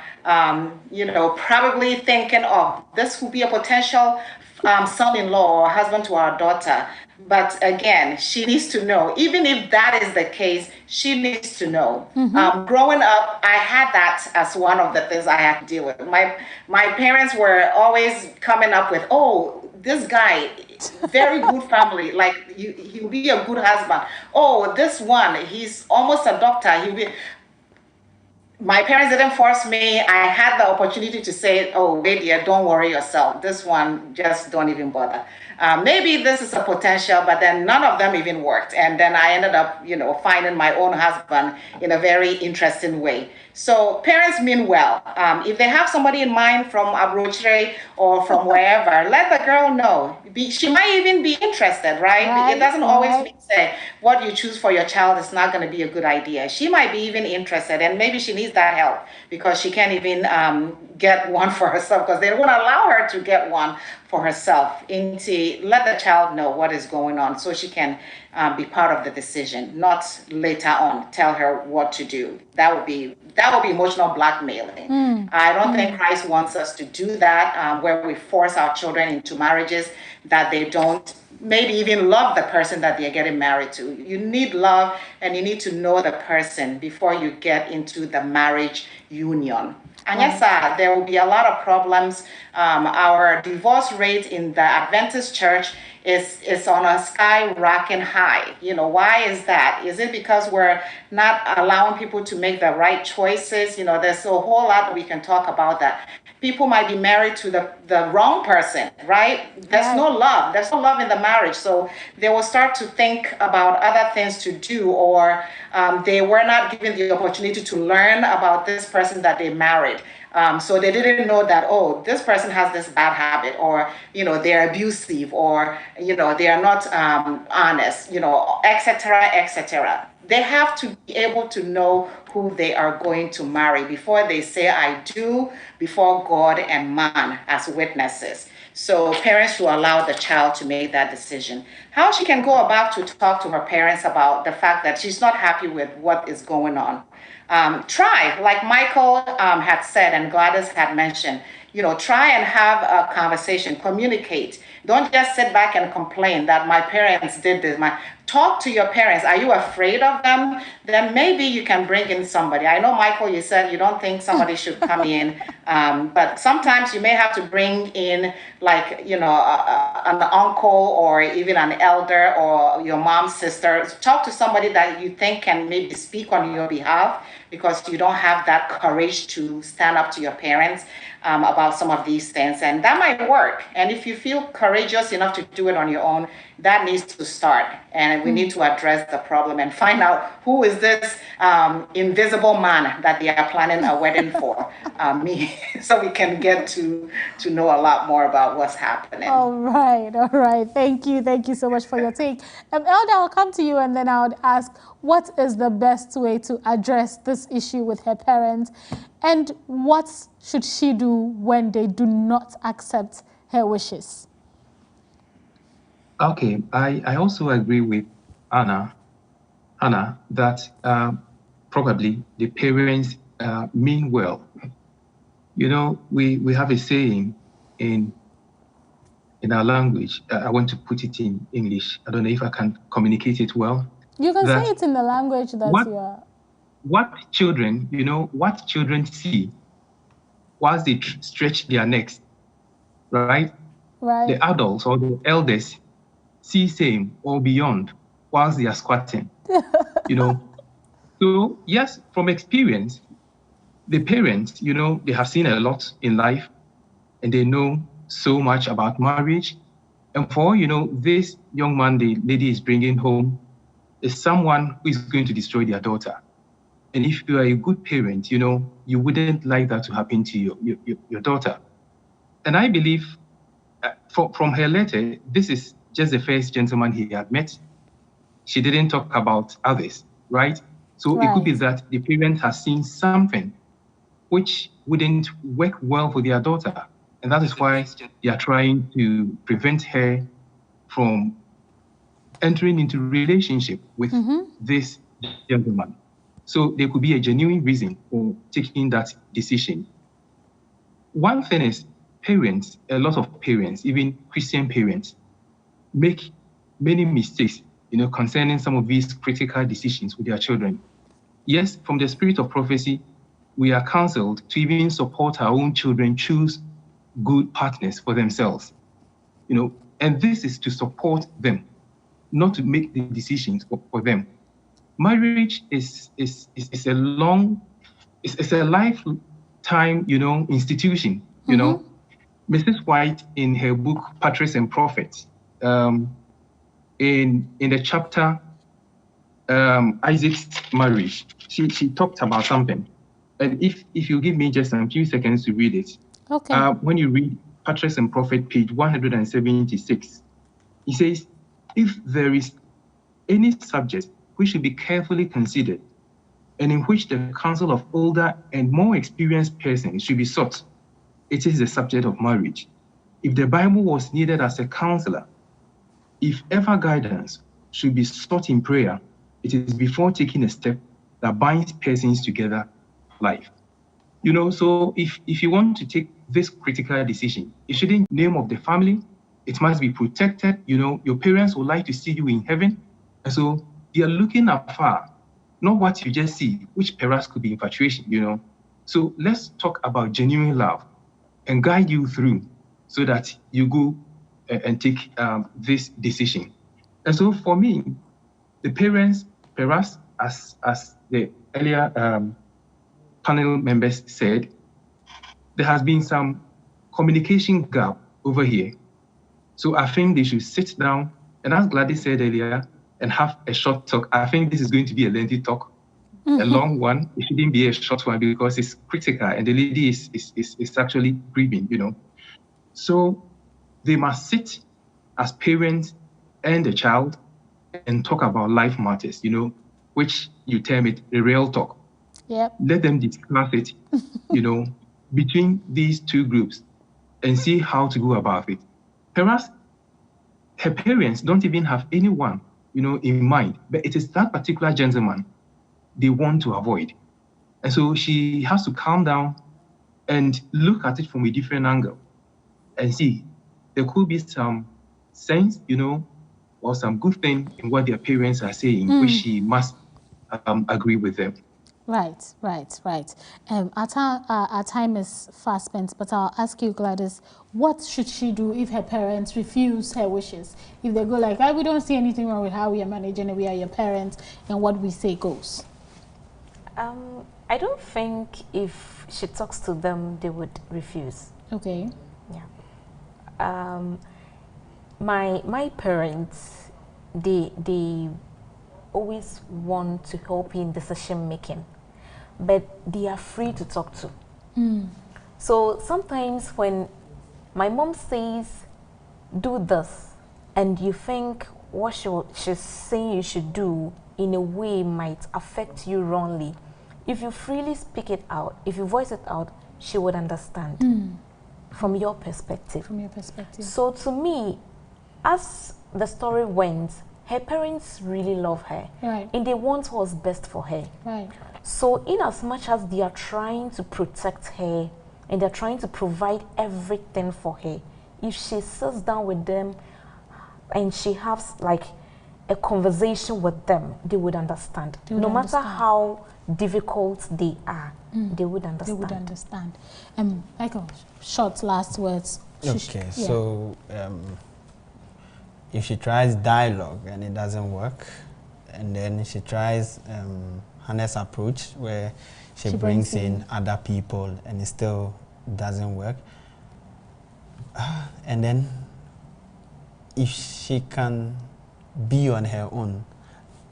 probably thinking of. This would be a potential son-in-law or husband to our daughter. But again, she needs to know. Even if that is the case, she needs to know. Growing up, I had that as one of the things I had to deal with. My parents were always coming up with, oh, this guy, very good family. Like he'll be a good husband. Oh, this one, he's almost a doctor. He'll be. My parents didn't force me. I had the opportunity to say, oh, wait, dear, don't worry yourself. This one, just don't even bother. Maybe this is a potential, but then none of them even worked. And then I ended up, finding my own husband in a very interesting way. So parents mean well. If they have somebody in mind from Abrochre or from wherever, let the girl know. She might even be interested, right? It doesn't always mean say what you choose for your child is not going to be a good idea. She might be even interested, and maybe she needs that help because she can't even get one for herself because they won't allow her to get one for herself. Let the child know what is going on so she can be part of the decision, not later on tell her what to do. That would be emotional blackmailing. I don't think Christ wants us to do that, where we force our children into marriages that they don't maybe even love the person that they're getting married to. You need love and you need to know the person before you get into the marriage union. And yes, there will be a lot of problems. Our divorce rate in the Adventist church is on a skyrocketing high. Why is that? Is it because we're not allowing people to make the right choices? There's a whole lot we can talk about that. People might be married to the wrong person, right? There's no love. There's no love in the marriage. So they will start to think about other things to do, or they were not given the opportunity to learn about this person that they married. So they didn't know that, oh, this person has this bad habit, or, they're abusive, or, they are not honest, et cetera, et cetera. They have to be able to know who they are going to marry before they say I do before God and man as witnesses. So parents should allow the child to make that decision. How she can go about to talk to her parents about the fact that she's not happy with what is going on. Try, like Michael had said and Gladys had mentioned, try and have a conversation, communicate. Don't just sit back and complain that my parents did this. Talk to your parents. Are you afraid of them? Then maybe you can bring in somebody. I know, Michael, you said you don't think somebody should come in, but sometimes you may have to bring in, like, an uncle or even an elder or your mom's sister. Talk to somebody that you think can maybe speak on your behalf because you don't have that courage to stand up to your parents about some of these things. And that might work. And if you feel courageous enough to do it on your own, that needs to start. And we need to address the problem and find out who is this invisible man that they are planning a wedding for, me, so we can get to know a lot more about what's happening. All right. Thank you so much for your take. Elder, I'll come to you and then I would ask, what is the best way to address this issue with her parents, and what should she do when they do not accept her wishes? Okay, I also agree with Anna that probably the parents mean well. We have a saying in our language. I want to put it in English. I don't know if I can communicate it well. You can say it in the language that you are. What children see whilst they stretch their necks, right? Right. The adults or the elders see same or beyond whilst they are squatting. So yes, from experience, the parents, they have seen a lot in life and they know so much about marriage. And for, this young man the lady is bringing home is someone who is going to destroy their daughter. And if you are a good parent, you wouldn't like that to happen to your daughter. And I believe from her letter, this is just the first gentleman he had met. She didn't talk about others, right? So It could be that the parent has seen something which wouldn't work well for their daughter. And that is why they are trying to prevent her from entering into relationship with this gentleman. So there could be a genuine reason for taking that decision. One thing is parents, a lot of parents, even Christian parents, make many mistakes, concerning some of these critical decisions with their children. Yes, from the spirit of prophecy, we are counseled to even support our own children choose good partners for themselves. And this is to support them, not to make the decisions for them. Marriage is a long, it's a lifetime, institution, Mrs. White, in her book, Patriarchs and Prophets, in the chapter, Isaac's marriage, she talked about something. And if you give me just a few seconds to read it. Okay. When you read Patriarchs and Prophets, page 176, he says, if there is any subject which should be carefully considered, and in which the counsel of older and more experienced persons should be sought, it is the subject of marriage. If the Bible was needed as a counselor, if ever guidance should be sought in prayer, it is before taking a step that binds persons together for life. So if you want to take this critical decision, it shouldn't name of the family. It must be protected. Your parents would like to see you in heaven. And so they are looking afar, not what you just see, which perhaps could be infatuation, So let's talk about genuine love and guide you through so that you go and take this decision. And so for me, the parents, perhaps as the earlier panel members said, there has been some communication gap over here. So I think they should sit down, and as Gladys said earlier, and have a short talk. I think this is going to be a lengthy talk, a long one. It shouldn't be a short one because it's critical, and the lady is actually grieving, So they must sit as parents and the child and talk about life matters, which you term it a real talk. Yep. Let them discuss it, between these two groups and see how to go about it. Perhaps her parents don't even have anyone, in mind, but it is that particular gentleman they want to avoid. And so she has to calm down and look at it from a different angle and see there could be some sense, or some good thing in what their parents are saying, which she must agree with them. Right. Our time is fast spent, but I'll ask you, Gladys, what should she do if her parents refuse her wishes? If they go like, we don't see anything wrong with how we are managing and we are your parents and what we say goes. I don't think if she talks to them, they would refuse. Okay. Yeah. My parents, they always want to help in decision making, but they are free to talk to. So sometimes when my mom says, do this, and you think what she's saying you should do in a way might affect you wrongly, if you freely speak it out, if you voice it out, she would understand from your perspective. So to me, as the story went, her parents really love her, right, and they want what's best for her. Right. So in as much as they are trying to protect her and they're trying to provide everything for her, if she sits down with them and she has like a conversation with them, they would understand. No matter how difficult they are, they would understand. They would understand. Michael, short last words. Okay, so if she tries dialogue and it doesn't work, and then she tries Hannah's approach where she brings in other people and it still doesn't work, and then if she can be on her own,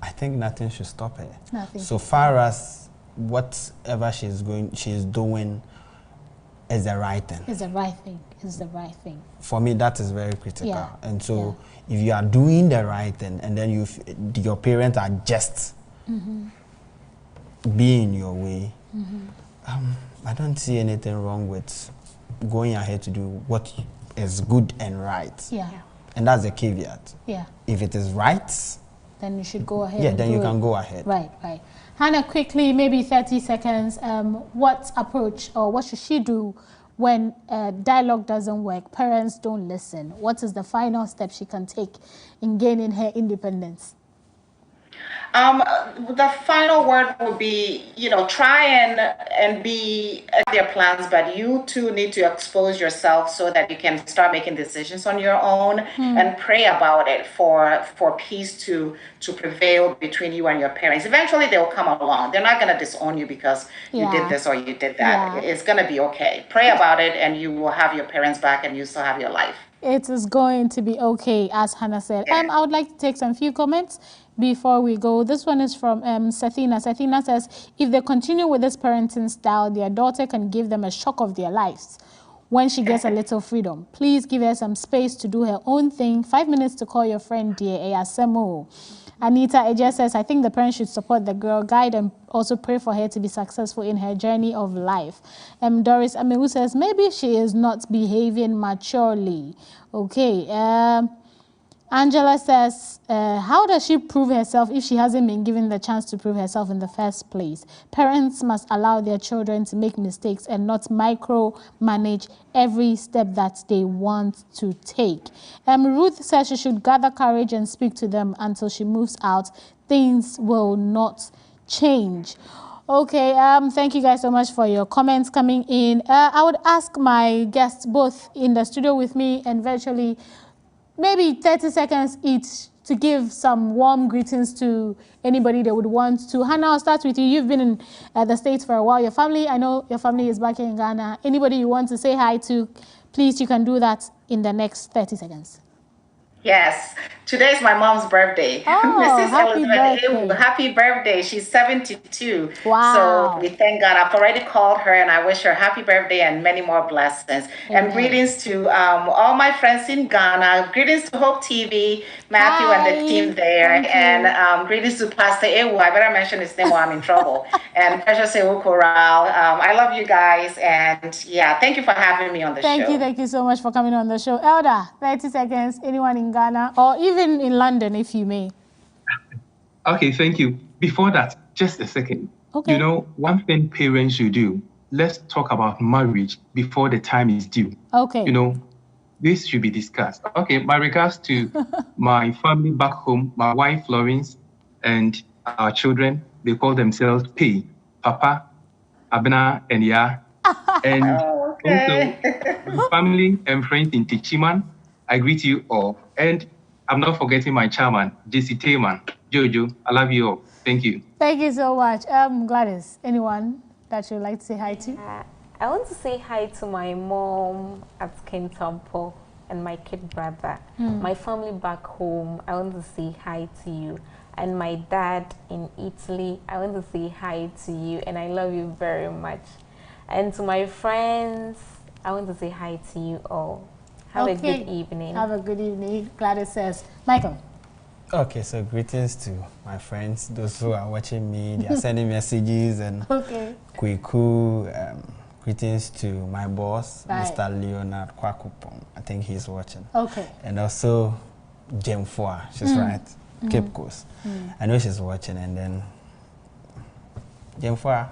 I think nothing should stop her. Nothing. So far as whatever she's doing is the right thing. Is the right thing. Is the right thing. For me, that is very critical. Yeah. And so, if you are doing the right thing, and then your parents are just being your way, I don't see anything wrong with going ahead to do what is good and right. Yeah. And that's the caveat. Yeah. If it is right, then you should go ahead. Yeah, then you can go ahead. Right. Hannah, quickly, maybe 30 seconds. What approach or what should she do when dialogue doesn't work, parents don't listen? What is the final step she can take in gaining her independence? The final word would be, try and be at their plans, but you too need to expose yourself so that you can start making decisions on your own and pray about it for peace to prevail between you and your parents. Eventually, they will come along. They're not going to disown you because you did this or you did that. It's going to be okay. Pray about it, and you will have your parents back, and you still have your life. It is going to be okay, as Hannah said. Yeah. I would like to take some few comments before we go. This one is from Sathina. Sathina says, if they continue with this parenting style, their daughter can give them a shock of their lives when she gets a little freedom. Please give her some space to do her own thing. 5 minutes to call your friend, dear Eyasemo. Anita Eje says, I think the parents should support the girl, guide and also pray for her to be successful in her journey of life. Doris Amewu says, maybe she is not behaving maturely. Okay. Angela says, how does she prove herself if she hasn't been given the chance to prove herself in the first place? Parents must allow their children to make mistakes and not micromanage every step that they want to take. Ruth says she should gather courage and speak to them until she moves out. Things will not change. Okay, thank you guys so much for your comments coming in. I would ask my guests both in the studio with me and virtually maybe 30 seconds each to give some warm greetings to anybody they would want to. Hannah, I'll start with you. You've been in the States for a while. Your family, I know your family is back in Ghana. Anybody you want to say hi to, please, you can do that in the next 30 seconds. Yes, today is my mom's birthday. Oh, Mrs. happy Elizabeth birthday. Ewu, happy birthday. She's 72. Wow. So we thank God. I've already called her and I wish her happy birthday and many more blessings. Amen. And greetings to all my friends in Ghana. Greetings to Hope TV, Matthew Hi. and the team there. And greetings to Pastor Ewu. I better mention his name or I'm in trouble. And Precious Ewu Corral. I love you guys. And yeah, thank you for having me on the show. Thank you so much for coming on the show. Elder, 30 seconds. Anyone in Ghana or even in London, if you may. Okay, thank you. Before that, just a second. Okay. One thing parents should do, let's talk about marriage before the time is due. Okay. This should be discussed. Okay, my regards to my family back home, my wife Florence, and our children. They call themselves P, Papa, Abena, and Ya. And also my family and friends in Tichiman, I greet you all. And I'm not forgetting my chairman, JC Tayman. Jojo, I love you all. Thank you. Thank you so much. Gladys, anyone that you'd like to say hi to? I want to say hi to my mom at Kintampo and my kid brother. My family back home, I want to say hi to you. And my dad in Italy, I want to say hi to you and I love you very much. And to my friends, I want to say hi to you all. Have a good evening. Have a good evening. Gladys says. Michael. Okay, so greetings to my friends, those who are watching me. They are sending messages and Kwiku. Greetings to my boss, Mr. Leonard Kwakupong. I think he's watching. Okay. And also Jemfoa, she's right, Cape Coast. I know she's watching. And then Jemfoa.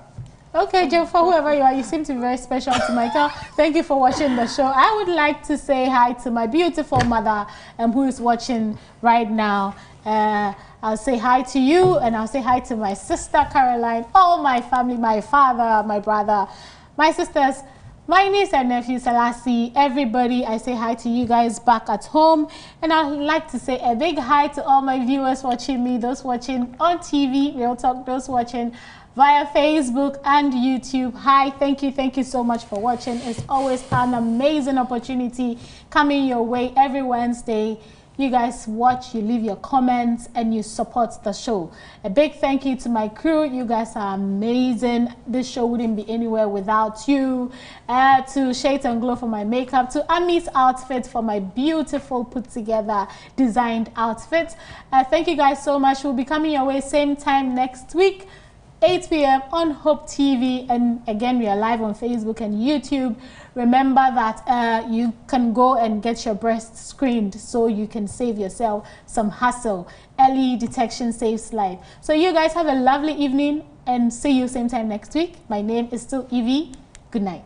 Okay, Jemfoa, whoever you are, you seem to be very special to Michael. Thank you for watching the show. I would like to say hi to my beautiful mother who is watching right now. I'll say hi to you and I'll say hi to my sister Caroline, all my family, my father, my brother, my sisters, my niece and nephew Selassie, everybody. I say hi to you guys back at home. And I'd like to say a big hi to all my viewers watching me, those watching on TV, Realtalk, those watching via Facebook and YouTube. Hi, thank you so much for watching. It's always an amazing opportunity coming your way every Wednesday. You guys watch, you leave your comments, and you support the show. A big thank you to my crew. You guys are amazing. This show wouldn't be anywhere without you. To Shades and Glow for my makeup. To Ami's outfit for my beautiful put together designed outfit. Thank you guys so much. We'll be coming your way same time next week, 8 p.m. on Hope TV. And again, we are live on Facebook and YouTube. Remember that you can go and get your breast screened so you can save yourself some hassle. Early detection saves life. So you guys have a lovely evening and see you same time next week. My name is still Evie. Good night.